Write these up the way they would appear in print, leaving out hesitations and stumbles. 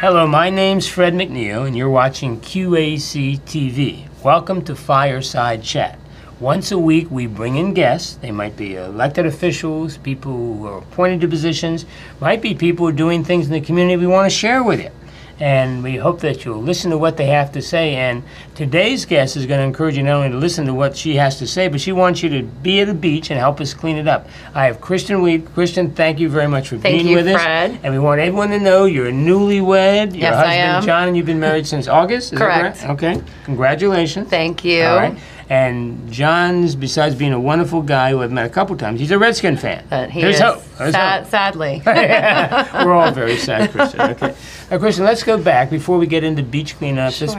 Hello, my name's Fred McNeil, and you're watching QAC TV. Welcome to Fireside Chat. Once a week, we bring in guests. They might be elected officials, people who are appointed to positions, might be people who are doing things in the community we want to share with you. And we hope that you'll listen to what they have to say. And today's guest is going to encourage you not only to listen to what she has to say, but she wants you to be at the beach and help us clean it up. I have Kristin Weed. Kristin, thank you very much for being with us. Thank you, Fred. And we want everyone to know you're newlywed. Your Yes, husband, I am. John, and you've been married since August? Is Correct. That right? Okay. Congratulations. Thank you. All right. And John's, besides being a wonderful guy who I've met a couple times, he's a Redskin fan. There's hope. There's hope. Sadly. We're all very sad, Kristin. Okay. Now, Kristin, let's go back before we get into beach cleanup. Sure.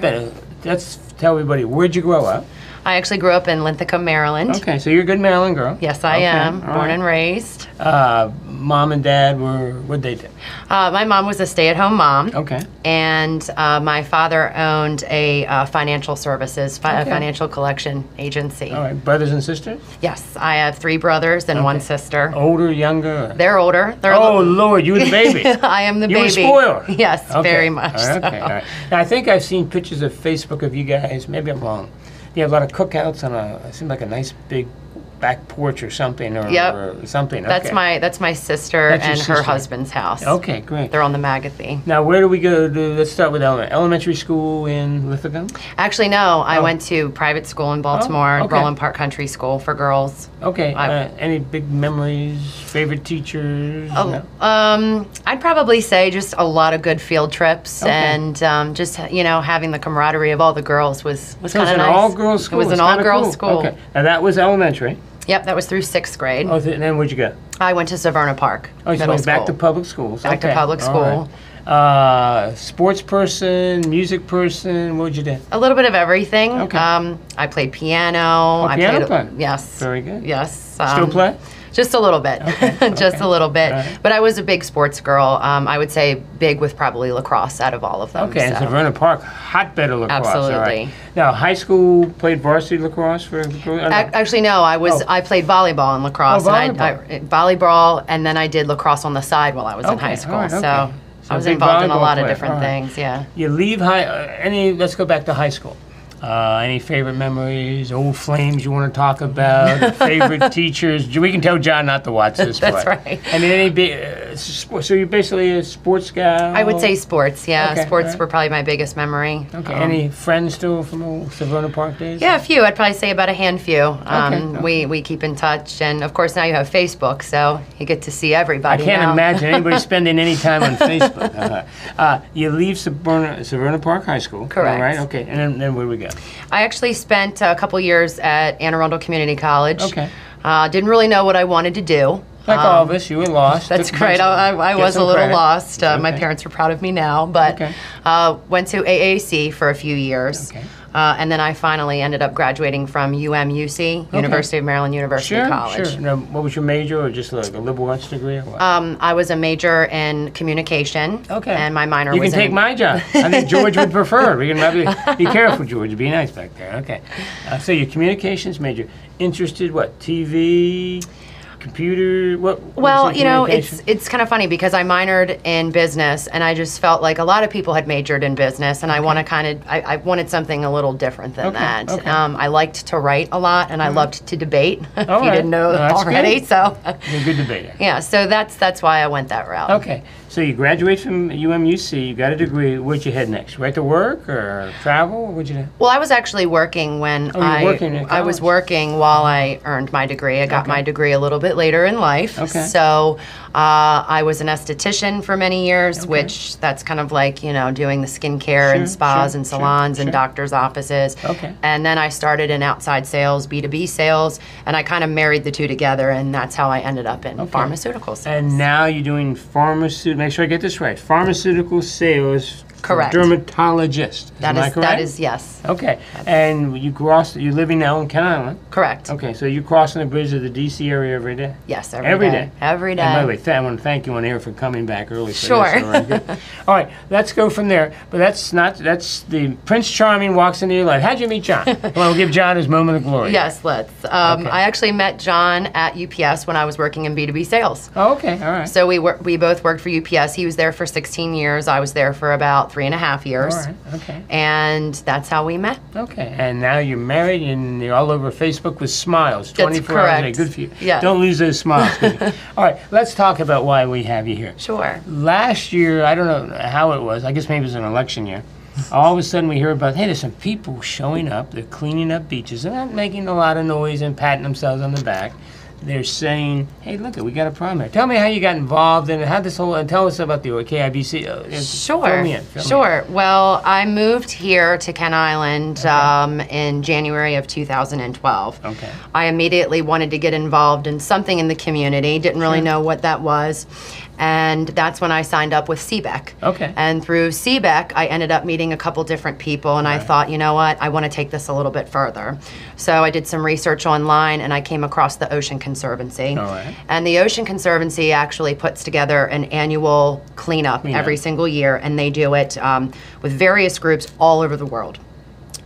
Let's tell everybody, where'd you grow up? I actually grew up in Linthicum, Maryland. Okay, so you're a good Maryland girl. Yes, I am. Born and raised. Mom and dad what'd they do? My mom was a stay-at-home mom. Okay. And my father owned a financial services, financial collection agency. All right. Brothers and sisters? Yes, I have 3 brothers and 1 sister. Older, younger? They're older. Oh, Lord, you were the baby. I am the baby. You were spoiled. Yes, Okay. very much. Okay, all right. Now, I think I've seen pictures of Facebook of you guys. Maybe I'm wrong. You have a lot of cookouts on it seems like a nice big back porch or something, or something. Okay. That's my sister That's your and her sister. husband's house. Okay, great. They're on the Magathie. Now, where do we go to? Let's start with elementary school in Linthicum. Actually, no. I went to private school in Baltimore, okay. Roland Park Country School for girls. Okay. Any big memories? Favorite teachers? Oh, No? I'd probably say just a lot of good field trips, Okay. and just having the camaraderie of all the girls was So kind it's of an nice. all-girls school. It was It's an kinda all-girls cool. school. Okay. Now that was elementary. Yep, that was through 6th grade. Oh, and then where'd you go? I went to Severna Park Oh, so Middle went back School. to public schools. Back to public All school. right. Sports person, music person. What'd you do? A little bit of everything. Okay. I played piano. I piano played, player. Yes. Very good. Yes. Still play? Just a little bit, just okay. a little bit. Right. But I was a big sports girl. I would say big with probably lacrosse out of all of them. Okay, and so. Severna Park, hotbed of lacrosse. Absolutely. All right. Now, high school played varsity lacrosse for. Actually, no. I played volleyball and lacrosse, Oh, and volleyball, and then I did lacrosse on the side while I was in high school. all right, okay. So I was big involved in a volleyball lot of player. different All right. things. Yeah. You leave high. Let's go back to high school. Any favorite memories, old flames you want to talk about, favorite teachers? We can tell John not to watch this That's play. right. I mean, any big, so you're basically a sports gal? I would say sports. Yeah, Okay, sports all right. were probably my biggest memory. Okay, any friends still from old Severna Park days? Yeah, a few. I'd probably say about a handful. Okay. We keep in touch, and of course now you have Facebook, so you get to see I everybody. can't now. imagine anybody spending any time on Facebook. You leave Severna Park High School. Correct. All right, okay, and then where do we go? I actually spent a couple years at Anne Arundel Community College. Okay. Didn't really know what I wanted to do. Like all of us, you were lost. That's Took a great. bunch- I get was a some little credit. lost. My Okay. parents are proud of me now, but Okay. went to AAC for a few years. Okay. And then I finally ended up graduating from UMUC, University of Maryland University College. Sure. Now, what was your major, or just like a liberal arts degree, or what? I was a major in communication. Okay. And my minor You was can take in my job. I think George would prefer. We can probably be careful, George. Be nice back there. Okay. So your communications major. Interested what? TV, computer. What? Well, you said it's kind of funny because I minored in business, and I just felt like a lot of people had majored in business, and I want to I wanted something a little different than that. Okay. I liked to write a lot, and I loved to debate. If you right. didn't know Well, that's already, good. so You're a good debater. yeah, so that's why I went that route. Okay. So you graduate from UMUC. You got a degree. Where'd you head next? Right to work or travel? What'd you do? Well, I was actually working when Oh, you were working in I was college? working while I earned my degree. I got my degree a little bit later in life. Okay. So I was an esthetician for many years, which that's kind of like, doing the skincare and spas and salons and doctor's offices. Okay. And then I started in outside sales, B2B sales, and I kind of married the two together, and that's how I ended up in pharmaceutical sales. And now you're doing make sure I get this right, pharmaceutical sales Correct. Dermatologist. Am I correct? That is, yes. Okay. And you're living now in Ken Island. Correct. Okay, so you're crossing the bridge of the D.C. area every day? Yes, every day. Every day. And by the way, I want to thank you on air for coming back early. Sure. All right, let's go from there. But that's the Prince Charming walks into your life. How'd you meet John? Well, we'll give John his moment of glory. Yes, let's. I actually met John at UPS when I was working in B2B sales. Oh, okay, all right. So we both worked for UPS. He was there for 16 years. I was there for about 3.5 years. All right, okay. And that's how we met. Okay, and now you're married and you're all over Facebook with smiles 24 correct. hours a day. Good for you. Yes. Don't lose those smiles. All right, let's talk about why we have you here. Sure. Last year, I don't know how it was. I guess maybe it was an election year. All of a sudden we hear about, hey, there's some people showing up. They're cleaning up beaches. They're not making a lot of noise and patting themselves on the back. They're saying, hey, look, we got a problem here. Tell me how you got involved and how this whole, and tell us about the KIBC. Sure. Fill me in. Sure. Well, I moved here to Ken Island in January of 2012. Okay. I immediately wanted to get involved in something in the community. Didn't really know what that was. And that's when I signed up with CBEC. Okay. And through CBEC, I ended up meeting a couple different people, and I thought, you know what, I want to take this a little bit further. So I did some research online, and I came across the Ocean Conservancy. All right. And the Ocean Conservancy actually puts together an annual cleanup every single year, and they do it with various groups all over the world.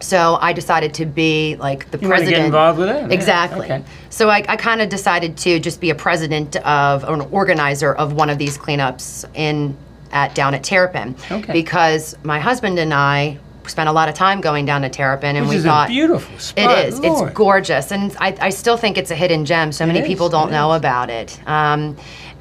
So I decided to be like the You president. want to get involved with it? Exactly. Okay. So I kind of decided to just be a president of, or an organizer of one of these cleanups down at Terrapin. Okay. Because my husband and I spent a lot of time going down to Terrapin, and Which is thought a beautiful spot. it is. Lord. It's gorgeous, and I still think it's a hidden gem. So many people don't know about it.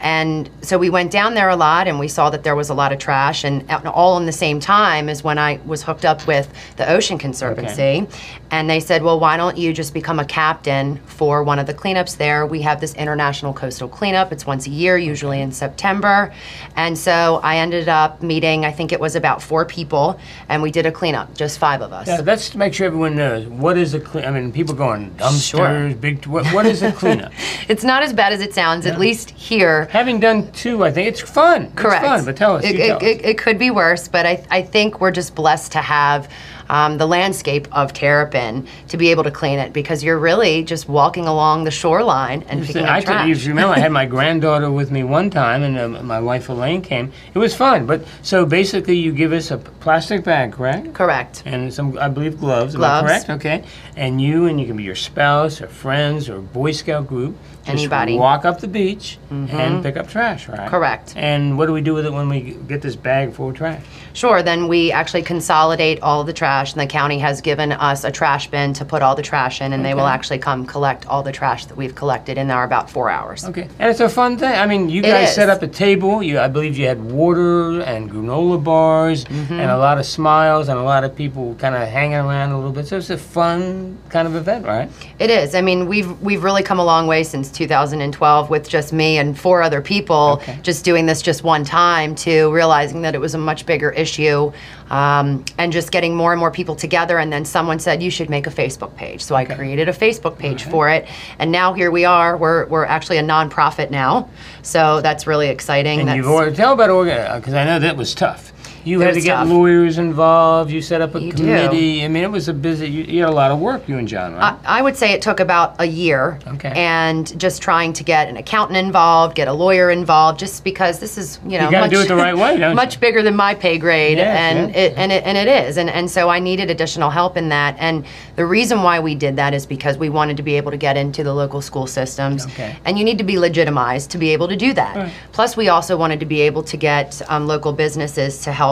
And so we went down there a lot, and we saw that there was a lot of trash, and all in the same time is when I was hooked up with the Ocean Conservancy. And they said, well, why don't you just become a captain for one of the cleanups there? We have this International Coastal Cleanup. It's once a year, usually in September. And so I ended up meeting, I think it was about 4 people, and we did a cleanup, just 5 of us. Yeah, let's to make sure everyone knows, what is a cleanup? I mean, people going dumpsters, big, what is a cleanup? It's not as bad as it sounds, at least here. Having done 2, I think it's fun. Correct. It's fun, but tell us. It could be worse, but I think we're just blessed to have the landscape of Terrapin to be able to clean it, because you're really just walking along the shoreline and picking up trash. If you remember, I had my granddaughter with me one time, and my wife Elaine came. It was fun, but so basically you give us a plastic bag, correct? Correct. And some, I believe, gloves. Gloves. Am I correct? Okay. And you can be your spouse or friends or Boy Scout group. Anybody. Just walk up the beach and pick up trash, right? Correct. And what do we do with it when we get this bag full of trash? Sure, then we actually consolidate all of the trash, and the county has given us a trash bin to put all the trash in, and they will actually come collect all the trash that we've collected in there about 4 hours. Okay, and it's a fun thing. I mean, you guys set up a table. I believe you had water and granola bars and a lot of smiles and a lot of people kind of hanging around a little bit. So it's a fun kind of event, right? It is. I mean, we've really come a long way since 2012 with just me and 4 other people just doing this just one time, to realizing that it was a much bigger issue, and just getting more and more people together. And then someone said, you should make a Facebook page. So I created a Facebook page for it, and now here we are. We're actually a nonprofit now, so that's really exciting. And tell about because I know that was tough. You had to get lawyers involved. You set up a committee. I mean, it was a busy. You had a lot of work, you and John, right? I would say it took about a year. Okay. And just trying to get an accountant involved, get a lawyer involved, just because this is you got to do it the right way, don't you? Much bigger than my pay grade, Yes, it is, and so I needed additional help in that. And the reason why we did that is because we wanted to be able to get into the local school systems. Okay. And you need to be legitimized to be able to do that. Right. Plus, we also wanted to be able to get local businesses to help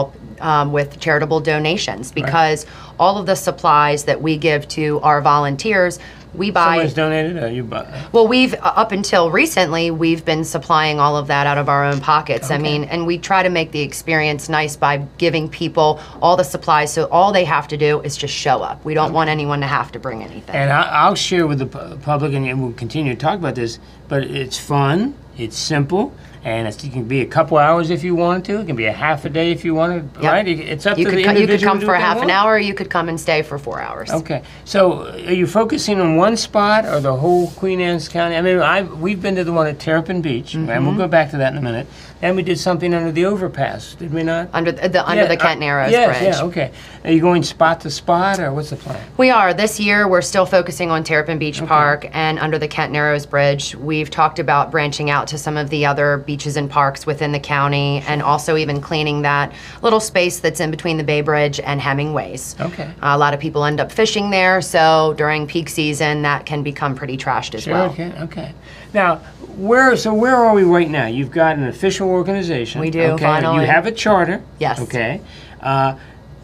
with charitable donations, because all of the supplies that we give to our volunteers, we buy. Someone's donated, or you buy? Well, we've up until recently, we've been supplying all of that out of our own pockets. I mean, and we try to make the experience nice by giving people all the supplies, so all they have to do is just show up. We don't want anyone to have to bring anything. And I'll share with the public, and we'll continue to talk about this, but it's fun, it's simple, and it can be a couple hours if you want to. It can be a half a day if you want to. Yep. Right? It's up to the individual. You could come for a half an an hour, or you could come and stay for 4 hours. Okay. So are you focusing on one spot or the whole Queen Anne's County? I mean, we've been to the one at Terrapin Beach, and we'll go back to that in a minute. Then we did something under the overpass, did we not? Under the Kent Narrows yes, Bridge. Yeah, okay. Are you going spot to spot, or what's the plan? We are. This year, we're still focusing on Terrapin Beach Park and under the Kent Narrows Bridge. We've talked about branching out to some of the other beaches and parks within the county, and also even cleaning that little space that's in between the Bay Bridge and Hemingway's. Okay. A lot of people end up fishing there, so during peak season, that can become pretty trashed as well. Okay. Now, where are we right now? You've got an official organization. We do, finally. You have a charter. Yes. Okay.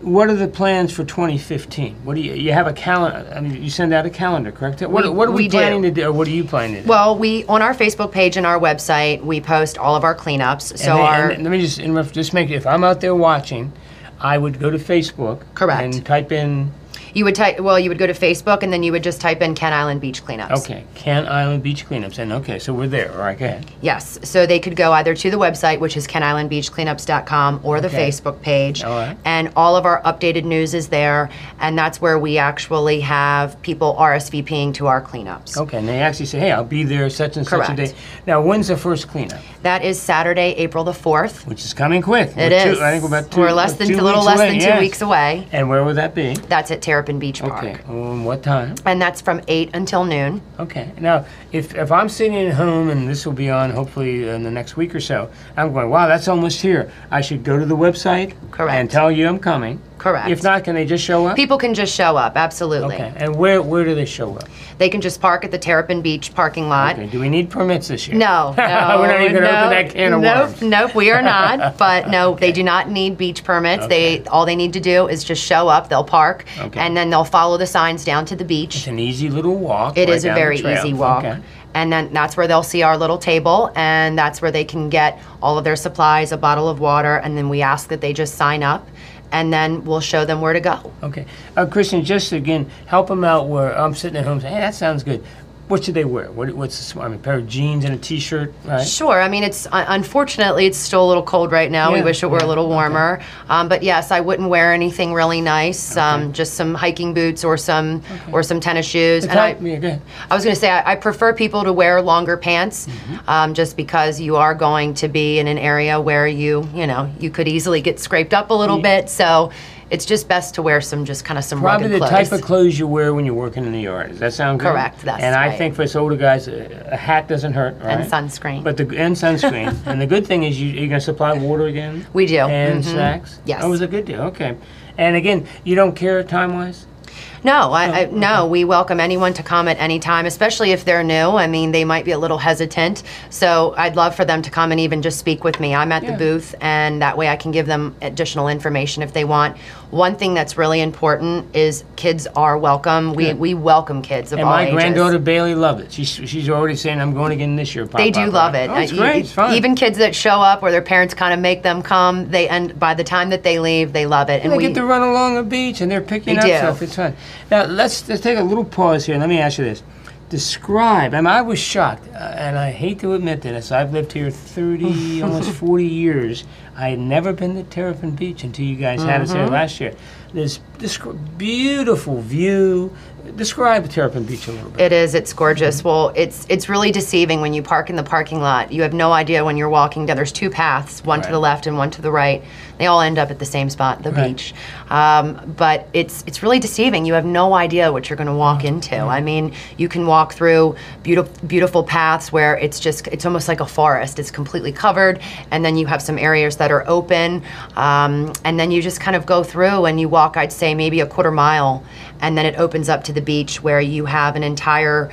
What are the plans for 2015? What do you have a calendar? I mean, you send out a calendar, correct? What are we planning to do? Or what are you planning to do? Well, on our Facebook page and our website, we post all of our cleanups. So and let me just interrupt. Just make it. If I'm out there watching, I would go to Facebook. Correct. And type in. You would go to Facebook, and then you would just type in Kent Island Beach Cleanups. Okay, Kent Island Beach Cleanups. And okay, so we're there. All right, go ahead. Yes, so they could go either to the website, which is KentIslandBeachCleanups.com, or the Facebook page. All right. And all of our updated news is there, and that's where we actually have people RSVPing to our cleanups. Okay, and they actually say, hey, I'll be there such and such a day. Now, when's the first cleanup? That is Saturday, April the 4th. Which is coming quick. It is. I think we're about We're a little less than 2 weeks away. And where would that be? That's at Terrapin Beach Park. Okay. What time? And that's from 8 until noon. Okay. Now, if I'm sitting at home, and this will be on hopefully in the next week or so, I'm going, wow, that's almost here. I should go to the website. Correct. And tell you I'm coming. Correct. If not, can they just show up? People can just show up, absolutely. Okay. And where do they show up? They can just park at the Terrapin Beach parking lot. Okay. Do we need permits this year? No. We're not even going to open that can of worms. Nope, we are not. But no, they do not need beach permits. Okay. All they need to do is just show up. They'll park, Okay. and then they'll follow the signs down to the beach. It's an easy little walk. It right is a down the very trail. easy walk. Okay. And then that's where they'll see our little table, and that's where they can get all of their supplies, a bottle of water, and then we ask that they just sign up, and then we'll show them where to go. Okay. Kristin, just again, help them out where I'm sitting at home saying, hey, that sounds good. What should they wear? What's a pair of jeans and a T-shirt, right? Sure. I mean, it's unfortunately it's still a little cold right now. Yeah, we wish it were a little warmer. Okay. But yes, I wouldn't wear anything really nice. Okay. Just some hiking boots or some tennis shoes. Go I ahead. was going to say I prefer people to wear longer pants, just because you are going to be in an area where you could easily get scraped up a little bit. So it's just best to wear some rugged clothes. Probably the type of clothes you wear when you're working in the yard. Does that sound good? Correct. That's and right. I think for us older guys, a hat doesn't hurt, right? And sunscreen. And sunscreen. And the good thing is you're going to supply water again? We do. And snacks? Yes. That was a good deal. Okay. And again, you don't care time-wise? No, no. We welcome anyone to come at any time, especially if they're new. I mean, they might be a little hesitant, so I'd love for them to come and even just speak with me. I'm at the booth, and that way I can give them additional information if they want. One thing that's really important is kids are welcome. We welcome kids of all ages. And my granddaughter Bailey loved it. She's already saying, I'm going again this year. They do love it. Oh, it's great. It's fun. Even kids that show up where their parents kind of make them come, by the time that they leave, they love it. And they get to run along the beach, and they're picking up stuff. It's fun. Now, let's take a little pause here. Let me ask you this. Describe, I was shocked, and I hate to admit this, I've lived here 30, almost 40 years. I had never been to Terrapin Beach until you guys had us here last year. This beautiful view. Describe Terrapin Beach a little bit. It is. It's gorgeous. Well, it's really deceiving when you park in the parking lot. You have no idea when you're walking down. There's two paths, one to the left and one to the right. They all end up at the same spot, the beach. But it's really deceiving. You have no idea what you're going to walk into. I mean, you can walk through beautiful paths where it's almost like a forest. It's completely covered, and then you have some areas that are open, and then you just kind of go through and you walk, I'd say, maybe a quarter mile, and then it opens up to the beach where you have an entire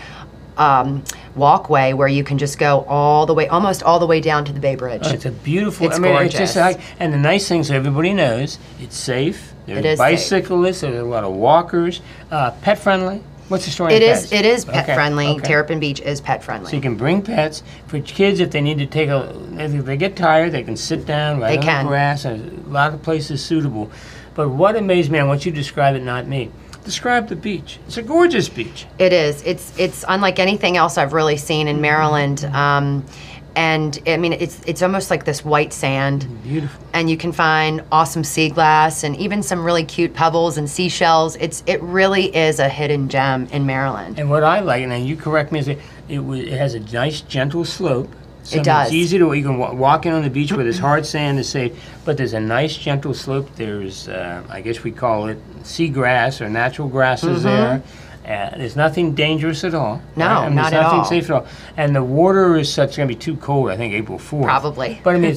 walkway where you can just go almost all the way down to the Bay Bridge. Oh, it's a beautiful. It's gorgeous. It's just and the nice thing, so everybody knows, it's safe. There's bicyclists. There's a lot of walkers. Pet friendly. What's the story? It is pet friendly. Okay. Terrapin Beach is pet friendly. So you can bring pets for kids if they need to if they get tired, they can sit down right on the grass. There's a lot of places suitable. But what amazed me, I want you to describe it, not me. Describe the beach. It's a gorgeous beach. It is. It's unlike anything else I've really seen in Maryland. And I mean, it's almost like this white sand. Beautiful. And you can find awesome sea glass and even some really cute pebbles and seashells. It really is a hidden gem in Maryland. And what I like, and you correct me, is it has a nice gentle slope. So it does. It's easy to, you can walk in on the beach where there's hard sand is safe, but there's a nice gentle slope. There's, I guess we call it seagrass or natural grasses there. There's nothing dangerous at all. No, right? I mean, not there's at all. nothing safe at all. And the water is such going to be too cold. I think April 4th. Probably. But I mean,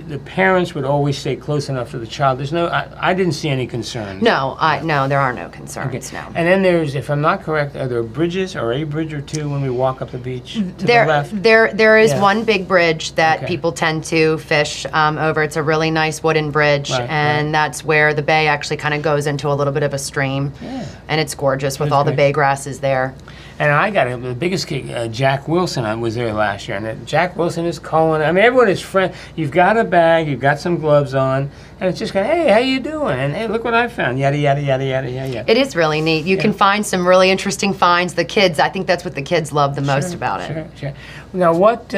the parents would always stay close enough to the child. There's no. I didn't see any concerns. No, no, there are no concerns. Okay. No. And then there's, if I'm not correct, are there bridges or a bridge or two when we walk up the beach to the left? There is Yeah. one big bridge that Okay. people tend to fish over. It's a really nice wooden bridge, Right, and that's where the bay actually kind of goes into a little bit of a stream. Yeah. And it's gorgeous with That's all the great. bay grasses there. And I got the biggest kick. Jack Wilson, I was there last year, and Jack Wilson is calling. I mean, everyone is friend. You've got a bag, you've got some gloves on, and it's just going, hey, how you doing? And hey, look what I found. Yada yada yada yada yada. It is really neat. You can find some really interesting finds. The kids, I think that's what the kids love the most about it. Sure. Now, what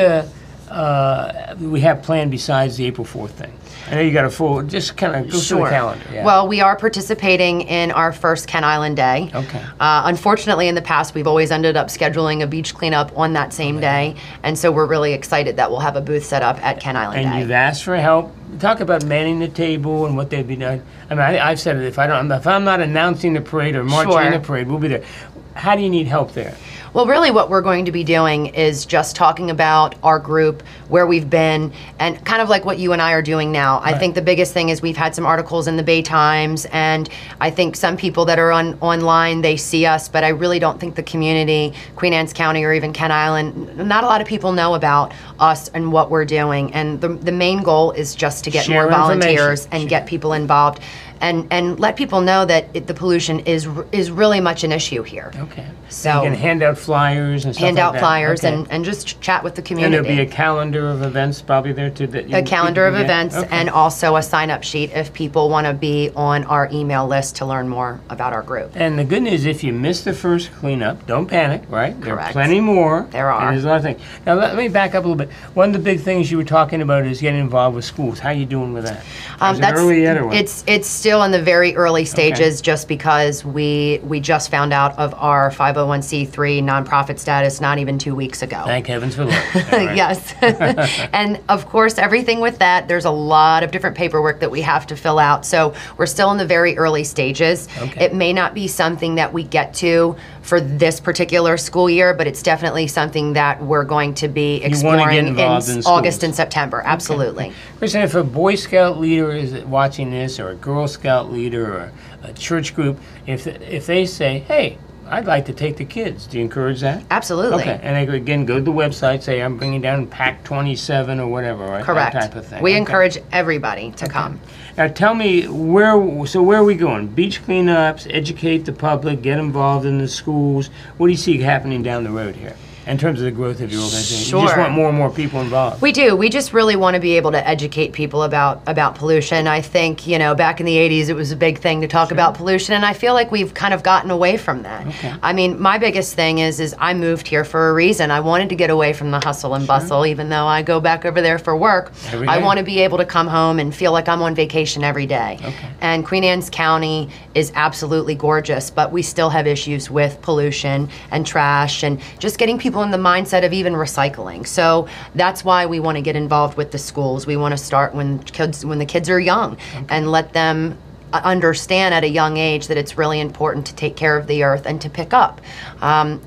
we have planned besides the April 4th thing? I know you got a full. Just kind of go through the calendar. Yeah. Well, we are participating in our first Kent Island Day. Okay. Unfortunately, in the past, we've always ended up scheduling a beach cleanup on that same day, and so we're really excited that we'll have a booth set up at Kent Island Day. And you've asked for help. Talk about manning the table and what they'd be doing. I mean, I've said it. If I'm not announcing the parade or marching in the parade, we'll be there. How do you need help there? Well, really what we're going to be doing is just talking about our group, where we've been, and kind of like what you and I are doing now. I think the biggest thing is we've had some articles in the Bay Times, and I think some people that are online, they see us, but I really don't think the community, Queen Anne's County or even Kent Island, not a lot of people know about us and what we're doing. And the main goal is just to get more volunteers and get people involved. And let people know that the pollution is really much an issue here. Okay. So you can hand out flyers and stuff hand like out that. flyers Okay. and just chat with the And community. there'll be a calendar of events probably there too. A calendar of events Okay. and also a sign-up sheet if people want to be on our email list to learn more about our group. And the good news, if you miss the first cleanup, don't panic, right? There are Correct. plenty more. There are. And there's a lot of things. Now, let me back up a little bit. One of the big things you were talking about is getting involved with schools. How are you doing with that? Is it early yet or what? It's still in the very early stages just because we just found out of our 501c3 nonprofit status not even 2 weeks ago. Thank heavens for those. Right. Yes. And of course, everything with that, there's a lot of different paperwork that we have to fill out. So we're still in the very early stages. Okay. It may not be something that we get to for this particular school year, but it's definitely something that we're going to be exploring in August and September. Absolutely. Kristin, if a Boy Scout leader is watching this, or a Girl Scout leader, or a church group, if they say, hey, I'd like to take the kids, do you encourage that? Absolutely. Okay, and they could, again, go to the website, say I'm bringing down pack 27 or whatever, right? Correct. That type of thing. We Okay. encourage everybody to come. Now tell me, where are we going? Beach cleanups, educate the public, get involved in the schools. What do you see happening down the road here in terms of the growth of your organization? You just Sure. want more and more people involved. We do. We just really want to be able to educate people about pollution. I think, back in the 80s, it was a big thing to talk about pollution, and I feel like we've kind of gotten away from that. Okay. I mean, my biggest thing is I moved here for a reason. I wanted to get away from the hustle and bustle, even though I go back over there for work. Every I day. want to be able to come home and feel like I'm on vacation every day. Okay. And Queen Anne's County is absolutely gorgeous, but we still have issues with pollution and trash and just getting people in the mindset of even recycling. So that's why we want to get involved with the schools. We want to start when the kids are young and let them understand at a young age that it's really important to take care of the earth and to pick up.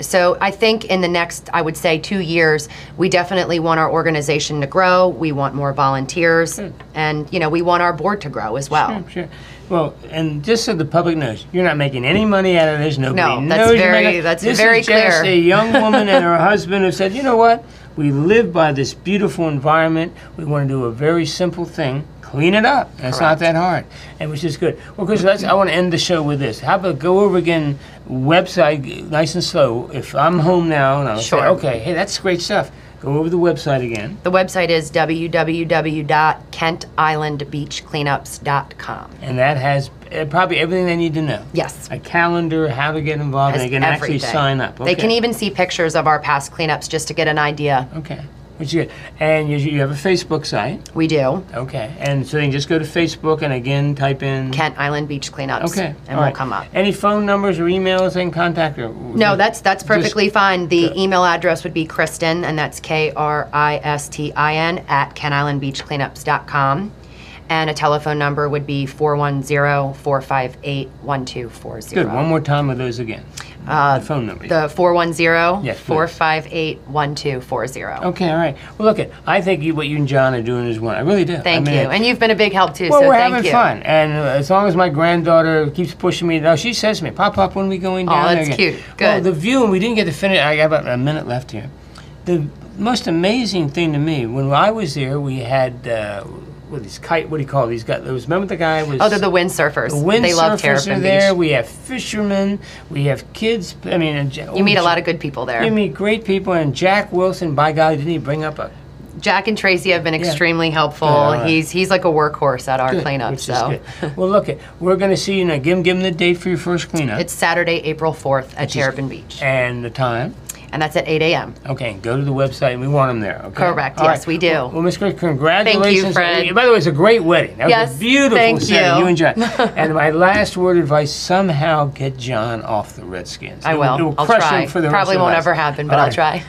So I think in the next, I would say 2 years, we definitely want our organization to grow. We want more volunteers, and we want our board to grow as well. Sure. Well, and just so the public knows, you're not making any money out of this. Nobody No, knows that's you're making. that's This very is just clear. a young woman and her husband who said, you know what? We live by this beautiful environment. We want to do a very simple thing. Clean it up. And it's not that hard, and which is good. Well, Chris, I want to end the show with this. How about go over again, website, nice and slow. If I'm home now and I'll say, okay, hey, that's great stuff. Go over the website again. The website is www.kentislandbeachcleanups.com. And that has probably everything they need to know. Yes. A calendar, how to get involved, and they can actually sign up. They can even see pictures of our past cleanups just to get an idea. Okay. Which is good. And you have a Facebook site. We do. Okay. And so then just go to Facebook and again type in Kent Island Beach Cleanups. Okay. And we'll come up. Any phone numbers or emails they can contact her? No, that's perfectly fine. The email address would be Kristin, and that's Kristin at KentIslandBeachCleanups.com. And a telephone number would be 410-458-1240. Good. One more time of those again. The phone number. The 410-458-1240. Okay, all right. Well, look, I think what you and John are doing is one. I really do. Thank you. And you've been a big help, too, well, so we're thank having you. fun. And as long as my granddaughter keeps pushing me, she says to me, Pop, when are we going down there that's again? cute. Good. Well, the view, and we didn't get to finish. I got about a minute left here. The most amazing thing to me, when I was there, we had... what do you call these guys? Remember the guy was... Oh, they're the windsurfers. The They love windsurfers Terrapin are there. Beach. We have fishermen. We have kids. I mean... You meet a lot of good people there. You meet great people. And Jack Wilson, by golly, didn't he bring up a... Jack and Tracy have been extremely helpful. Good, right. He's like a workhorse at our cleanup. Which so. is good. Well, look, we're going to see you now. Give them the date for your first cleanup. It's Saturday, April 4th at Terrapin Beach. And the time? And that's at 8 a.m. Okay, go to the website. We want them there, okay? Correct, All yes, right. we do. Well, Miss Grace, congratulations. Thank you, Fred. By the way, it's a great wedding. That was a beautiful thank setting. you. You and John. And my last word of advice, somehow get John off the Redskins. I will. It will I'll crush try. him for the Probably rest of won't us. ever happen, but All I'll try.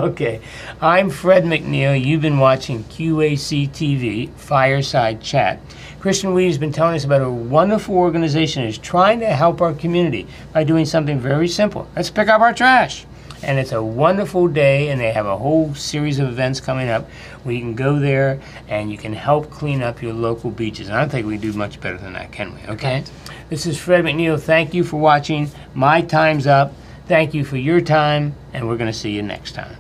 Okay. I'm Fred McNeil. You've been watching QAC TV, Fireside Chat. Kristin Weed has been telling us about a wonderful organization that is trying to help our community by doing something very simple. Let's pick up our trash. And it's a wonderful day, and they have a whole series of events coming up where you can go there and you can help clean up your local beaches. And I don't think we do much better than that, can we? Okay? This is Fred McNeil. Thank you for watching. My time's up. Thank you for your time, and we're going to see you next time.